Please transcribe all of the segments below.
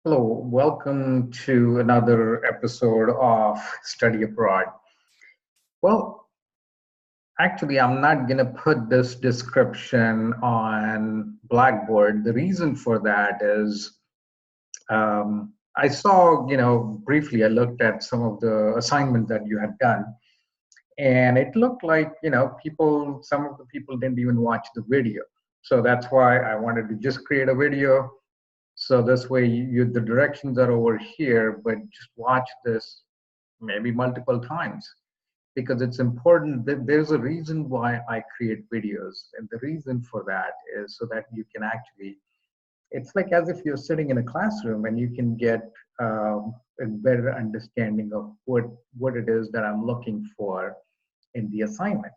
Hello, welcome to another episode of Study Abroad. Well, actually, I'm not going to put this description on Blackboard. The reason for that is I saw, briefly, I looked at some of the assignment that you had done, and it looked like, some of the people didn't even watch the video. So that's why I wanted to just create a video. So this way, the directions are over here, but just watch this maybe multiple times because it's important that there's a reason why I create videos. And the reason for that is so that you can actually, it's like as if you're sitting in a classroom and you can get a better understanding of what it is that I'm looking for in the assignment.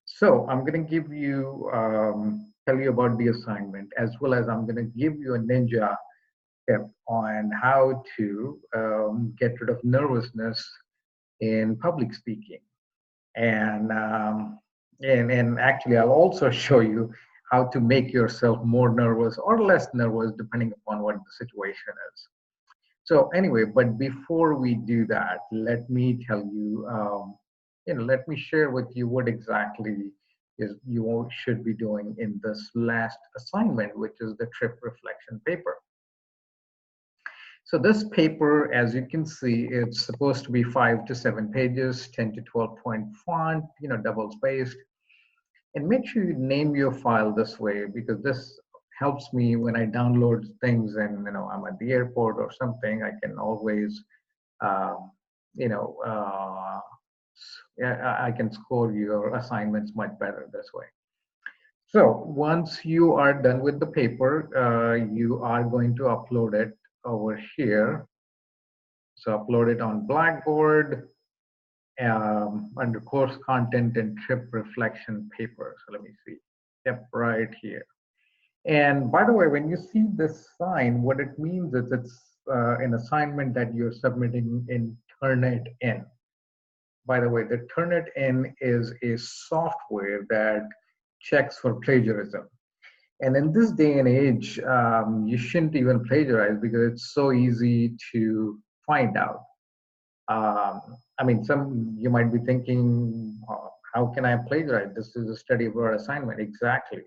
So I'm going to tell you about the assignment, as well as I'm going to give you a ninja tip on how to get rid of nervousness in public speaking. And, and actually, I'll also show you how to make yourself more nervous or less nervous, depending upon what the situation is. So anyway, but before we do that, let me tell you, let me share with you what exactly is you should be doing in this last assignment, which is the trip reflection paper. So this paper, as you can see, it's supposed to be 5 to 7 pages, 10 to 12 point font, double spaced. And make sure you name your file this way because this helps me when I download things and I'm at the airport or something. I can always, um, you know, uh, I can score your assignments much better this way. So once you are done with the paper, you are going to upload it over here. So upload it on Blackboard under course content and trip reflection paper. So let me see. Yep, right here. And by the way, when you see this sign, what it means is it's an assignment that you're submitting in Turnitin. By the way, the Turnitin is a software that checks for plagiarism. And in this day and age, you shouldn't even plagiarize because it's so easy to find out. I mean, some you might be thinking, how can I plagiarize? This is a study abroad assignment. Exactly.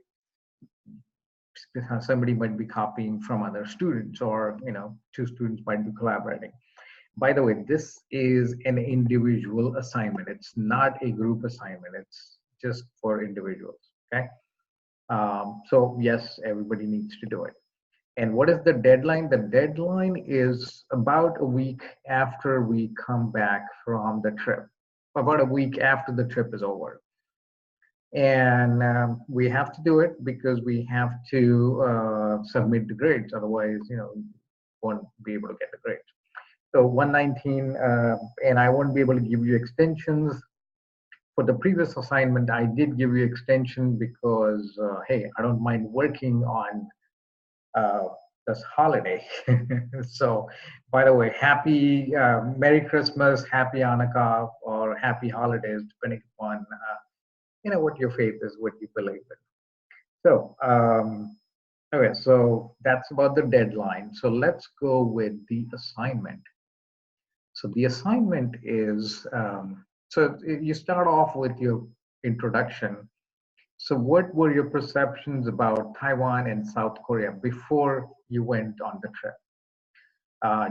Somebody might be copying from other students, or two students might be collaborating. By the way, this is an individual assignment. It's not a group assignment. It's just for individuals. Okay. So yes, everybody needs to do it. And what is the deadline? The deadline is about a week after we come back from the trip, about a week after the trip is over. And we have to do it because we have to submit the grades. Otherwise, won't be able to get the grades. So 119, and I won't be able to give you extensions. For the previous assignment, I did give you extension because, hey, I don't mind working on uh, this holiday. So, by the way, happy Merry Christmas, Happy Hanukkah, or Happy Holidays, depending upon what your faith is, what you believe in. So, okay, so that's about the deadline. So let's go with the assignment. So the assignment is so you start off with your introduction. So, what were your perceptions about Taiwan and South Korea before you went on the trip?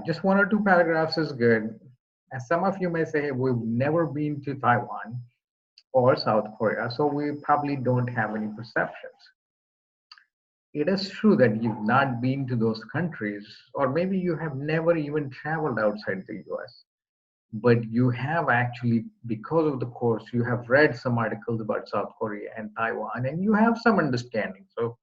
Just one or two paragraphs is good. As some of you may say, we've never been to Taiwan or South Korea, so we probably don't have any perceptions. It is true that you've not been to those countries, or maybe you have never even traveled outside the US, but you have actually, because of the course, you have read some articles about South Korea and Taiwan, and you have some understanding. So,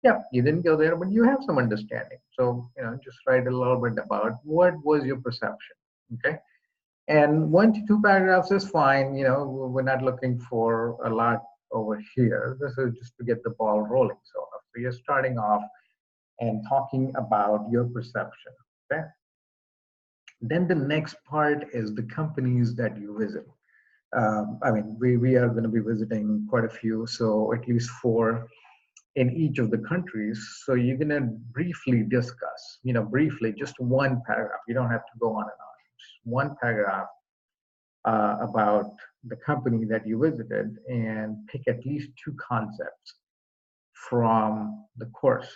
yeah, you didn't go there, but you have some understanding. So, just write a little bit about what was your perception. Okay. And 1 to 2 paragraphs is fine. We're not looking for a lot over here. This is just to get the ball rolling, sort of. So you're starting off and talking about your perception. Okay. Then the next part is the companies that you visit. I mean, we are going to be visiting quite a few, so at least four. in each of the countries. So you're going to briefly discuss, briefly, just one paragraph. You don't have to go on and on. Just one paragraph about the company that you visited, and pick at least two concepts from the course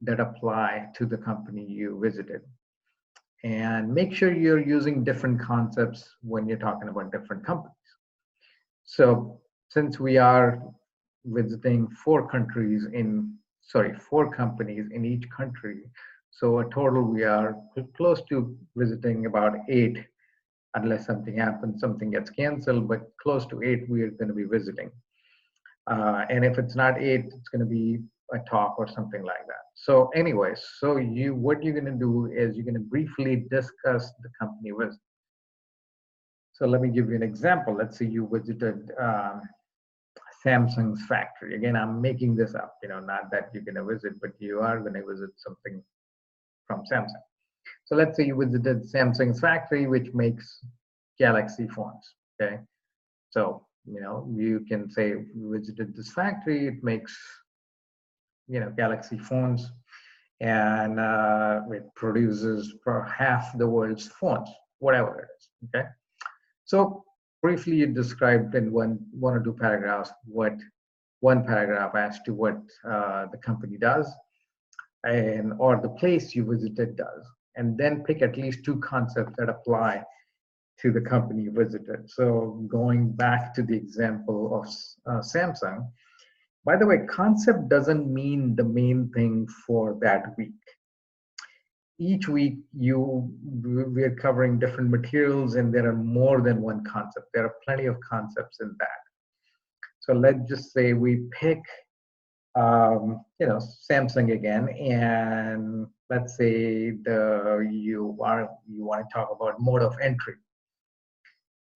that apply to the company you visited. And make sure you're using different concepts when you're talking about different companies. So since we are visiting four companies in each country, so a total we are close to visiting about 8, unless something happens, something gets canceled, but close to 8 we are going to be visiting. And if it's not 8, it's going to be a talk or something like that. So anyways, what you're going to do is you're going to briefly discuss the company visit. So let me give you an example. Let's say you visited Samsung's factory. Again, I'm making this up, not that you're going to visit, but you are going to visit something from Samsung. So let's say you visited Samsung's factory, which makes Galaxy phones, okay? So, you can say you visited this factory, it makes, Galaxy phones, and it produces half the world's phones, whatever it is, okay? So briefly you described in one or two paragraphs one paragraph as to what the company does or the place you visited does, and then pick at least two concepts that apply to the company you visited. So going back to the example of Samsung, by the way, concept doesn't mean the main thing for that week. Each week we're covering different materials, and there are more than one concept. There are plenty of concepts in that. So let's just say we pick Samsung again, and let's say you want to talk about mode of entry.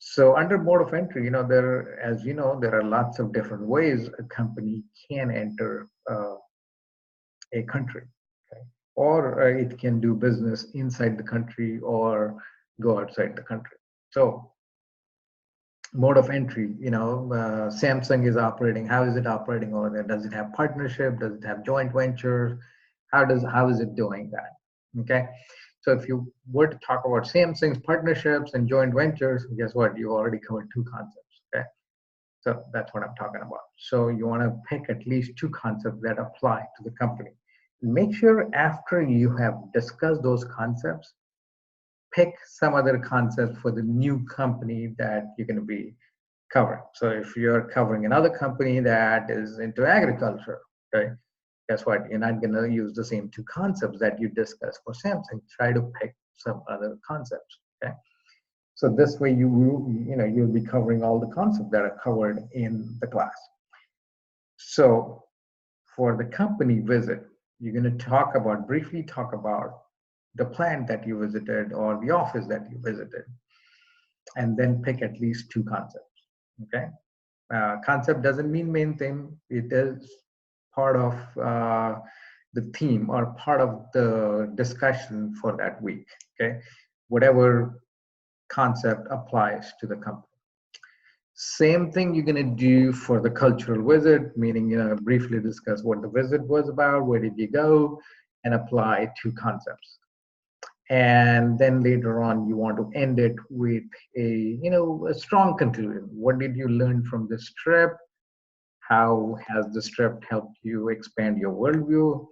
So under mode of entry, there are lots of different ways a company can enter a country, okay? Or it can do business inside the country or go outside the country. So mode of entry, Samsung is operating. How is it operating over there? Does it have partnership? Does it have joint ventures? How is it doing that? Okay. So if you were to talk about Samsung's partnerships and joint ventures, guess what? You already covered two concepts. Okay. So that's what I'm talking about. So you want to pick at least two concepts that apply to the company. Make sure after you have discussed those concepts, pick some other concepts for the new company that you're going to be covering. So if you're covering another company that is into agriculture, okay, guess what? You're not going to use the same two concepts that you discussed for Samsung. Try to pick some other concepts. Okay. So this way you'll be covering all the concepts that are covered in the class. So for the company visit, you're going to briefly talk about the plant that you visited or the office that you visited, and then pick at least two concepts. Okay. Concept doesn't mean main theme. It is part of the theme or part of the discussion for that week. Okay. Whatever concept applies to the company. Same thing you're going to do for the cultural visit, meaning briefly discuss what the visit was about, where did you go, and apply two concepts. And then later on you want to end it with a strong conclusion. What did you learn from this trip? How has this trip helped you expand your worldview?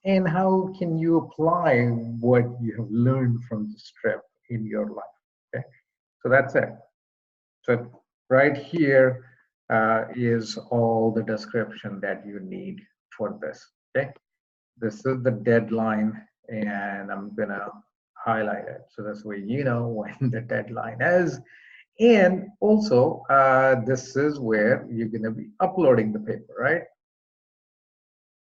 And how can you apply what you have learned from this trip in your life? Okay, so that's it. So right here is all the description that you need for this. Okay, this is the deadline, and I'm gonna highlight it so this way you know when the deadline is. And also this is where you're going to be uploading the paper, right?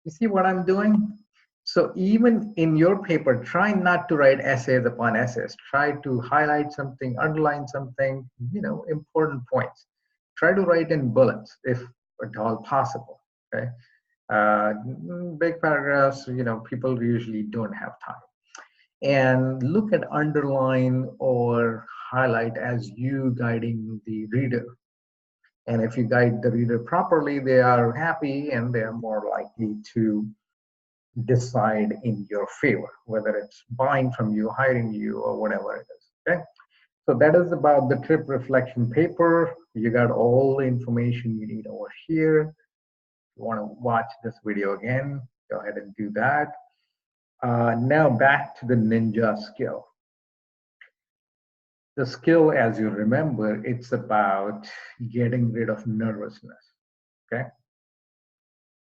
You see what I'm doing? So even in your paper, try not to write essays upon essays. Try to highlight something, underline something, important points. Try to write in bullets if at all possible. Okay. Big paragraphs, people usually don't have time. And look at underline or highlight as you guiding the reader. And if you guide the reader properly, they are happy and they are more likely to decide in your favor, whether it's buying from you, hiring you, or whatever it is. Okay. So that is about the trip reflection paper. You got all the information you need over here. If you want to watch this video again, go ahead and do that. Now back to the ninja skill. The skill, as you remember, it's about getting rid of nervousness. Okay.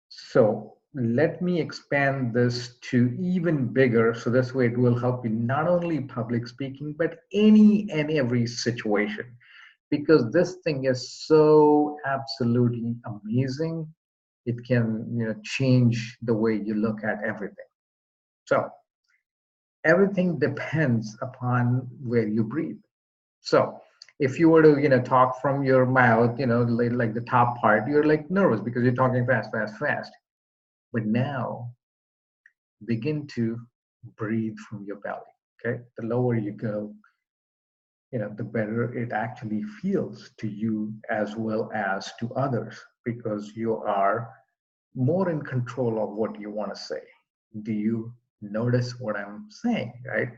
So let me expand this to even bigger. So this way it will help you not only public speaking, but any and every situation, because this thing is so absolutely amazing. It can, change the way you look at everything. So everything depends upon where you breathe. So if you were to, talk from your mouth, like the top part, you're like nervous because you're talking fast, fast, fast. But now begin to breathe from your belly. Okay. The lower you go, the better it actually feels to you as well as to others, because you are more in control of what you want to say. Do you notice what I'm saying, right?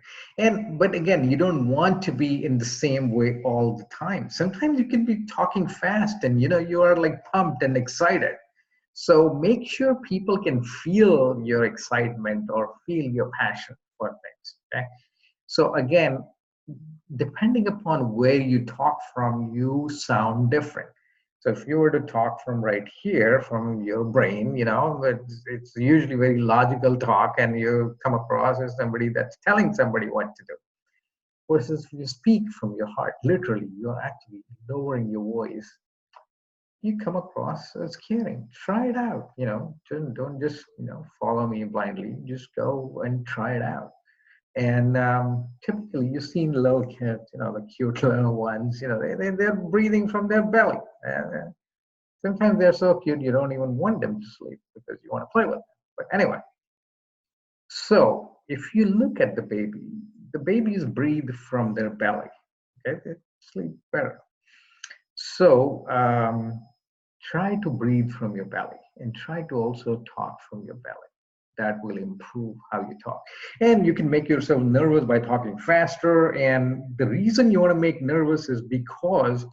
But again, you don't want to be in the same way all the time. Sometimes you can be talking fast and you are like pumped and excited. So make sure people can feel your excitement or feel your passion for things. Okay. So again, depending upon where you talk from, you sound different. So if you were to talk from right here, from your brain, it's usually very logical talk, and you come across as somebody that's telling somebody what to do. Versus if you speak from your heart, literally, you're actually lowering your voice, you come across as caring. Try it out. Don't just follow me blindly. Just go and try it out. And typically, you've seen little kids, the cute little ones. They're breathing from their belly. Sometimes they're so cute you don't even want them to sleep because you want to play with them. But anyway, so if you look at the babies breathe from their belly. Okay, they sleep better. So try to breathe from your belly and try to also talk from your belly. That will improve how you talk. And you can make yourself nervous by talking faster. And the reason you want to make nervous is because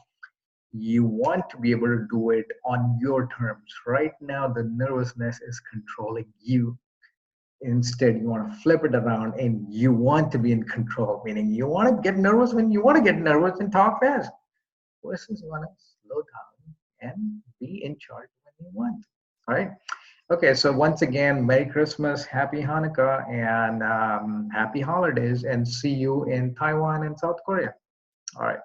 you want to be able to do it on your terms. Right now, the nervousness is controlling you. Instead, you want to flip it around and you want to be in control, meaning you want to get nervous when you want to get nervous and talk fast. Versus you want to slow down and be in charge when you want. All right. Okay, so once again, Merry Christmas, Happy Hanukkah, and Happy Holidays, and see you in Taiwan and South Korea. All right.